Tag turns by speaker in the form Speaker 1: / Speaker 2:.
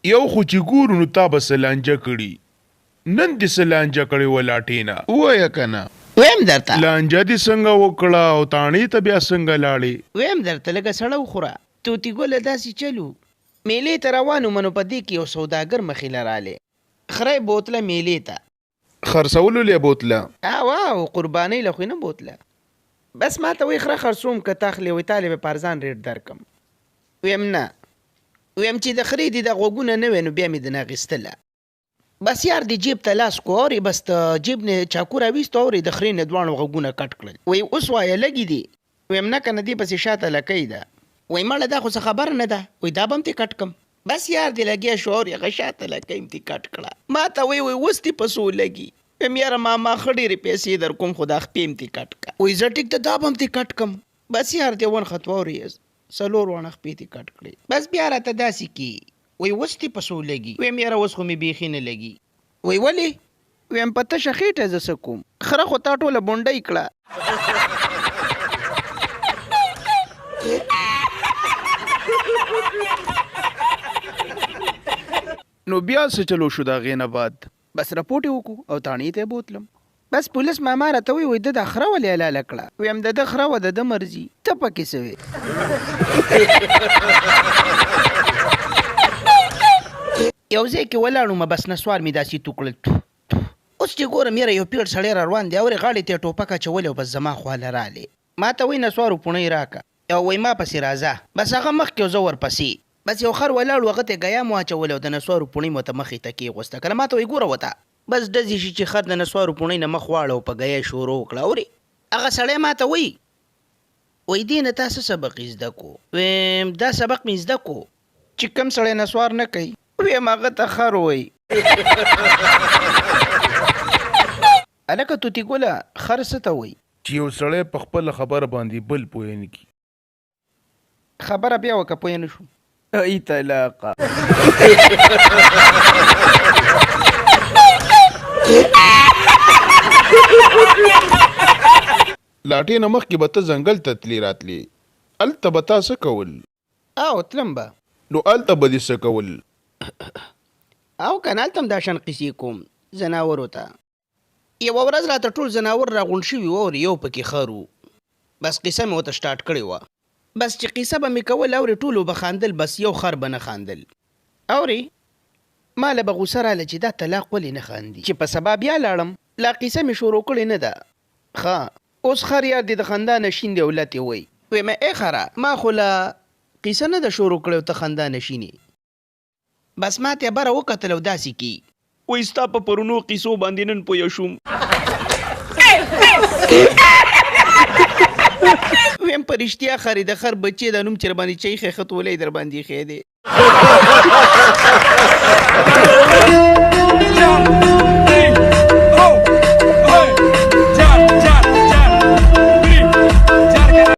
Speaker 1: یو خو چې ګورو نو تا به سلانجه کړي نن دې سلانجه کړې ولاټینا ووایه که نه
Speaker 2: ویم درته
Speaker 1: لانجه دې څنګه وکړه او تاڼې ته بیا څنګه لاړې
Speaker 2: ویم درته لږه سړه وخوره توتي ګله داسې چلو میلې ته روانو منو په دې کې یو سوداګر مخې له رالی خره بوتله میلې ته
Speaker 1: خرڅولو لې بوتله
Speaker 2: او قربانۍ له خو نه بوتله بس ما ته وایي خره خرڅوم که تا اخلې وایي تاله به په ارزان ریټ درکم ویم نه ویم چې د خرې دې د غوږونه نه وی نو بیا مې د نه اخیستله بس یار دې جیب ته لاس کو اورې بس ته جیب نه چاکو راویست اورې د خرې نه دواړو غوږونه کټ کړل وایي اوس وایه لګي دي ویم نه که نه دې پسې شاته لکۍ ده وایي مړه دا خو څه خبره نه ده وایي دا به هم ترې کټ کم بس یار دې لګیا شو اورې هغه شاته لکۍ م ترې کټ کړه ما ته وایي اوس دې په څو لګي ویم یاره ما ښه ډېرې پیسې در کوم خو دا خپې م ترې کټ کړه وایي زه ټیک ته دا به هم ترې کټ کم بس یار دې ونښت واورې 4 وانه خپې ترې کټ کړې بس بیا راته داسې کي وایي اوس دې په څو لګي ویم یاره اوس خو مې بیخي نه لګي وی ولې ویم په تشه خېټه زه څه کوم خره خو تا ټوله بونډۍ کړه
Speaker 1: نو بیا څه چلو شو د هغې نه بعد
Speaker 2: بس رپورټ یې وکړو او تاڼې ته یې بوتلم بس پولیس ماما راته وی ده دا خره ولې حلاله کړه ویم د ده خره وه د ده مرضي ته پکې څه وې یو ځای کې ولاړو بس نسوار مې داسې تو کړل اوس چې ګورم یاره یو پیړ سړی را روان دی اورې غاړې ته یې ټوپک اچولی او بس زما خواله رالی ما ته وایي نسوارو پوڼۍ راکه او وایي ما پسې راځه بس هغه مخکې او زه ورپسې بس یو خر ولاړو هغه ته یې ګیا مو اچولی او د نسوارو پوڼۍ مو ته مخې ته کېغوسته که نه ما ته وایي ګوره وته بس ډزې شي چې خر د نسوارو پوڼۍ نه مخ واړه او په ګیا یې شروع وکړه اورې هغه سړی ما ته وایي دې نه تا څه سبق یې زده کو ویم دا سبق مې زده کو چې کوم سړی نسوار نه کوي ویم هغه ته خر وایي هلکه توتي ګله خر څه ته وایي
Speaker 1: چې یو سړی په خپله خبره باندې بل پوه نه کي
Speaker 2: خبره بیا وکه پوه نه شو ای طلاقه
Speaker 1: لاټې نه مخکې به ته ځنګل ته تلې راتلې هلته به تا څه کول
Speaker 2: او تلم به
Speaker 1: نو هلته به دې څه کول
Speaker 2: او که نه هلته هم دا شان قیسې کوم زناورو ته یوه ورځ راته ټول زناور راغونډ شوي وو او یو پکې خر و بس قیسه مې ورته سټارټ کړې وه بس چې قیسه به مې کول اورې ټولو به خاندل بس یو خر به نه خاندل اورې ما له به غوسه راله چې دا طلاق ولې نه خاندي چې په سبا بیا لاړم لا قیسه مې شروع کړې نه ده ښه اوس خر یار دې د خندا نه شین دی اولت یې وایي ویم ای خره ما خو له قیسه نه ده شروع کړې او ته خندا نه شینې بس ما ته بره وکتل او داسې کي وایي ستا په پرونو قیسو باندې نن پوه شوم ویم په رښتیا خرې د خر بچې دا نوم چې رباندې چی خیخت ولی در باندې خی دی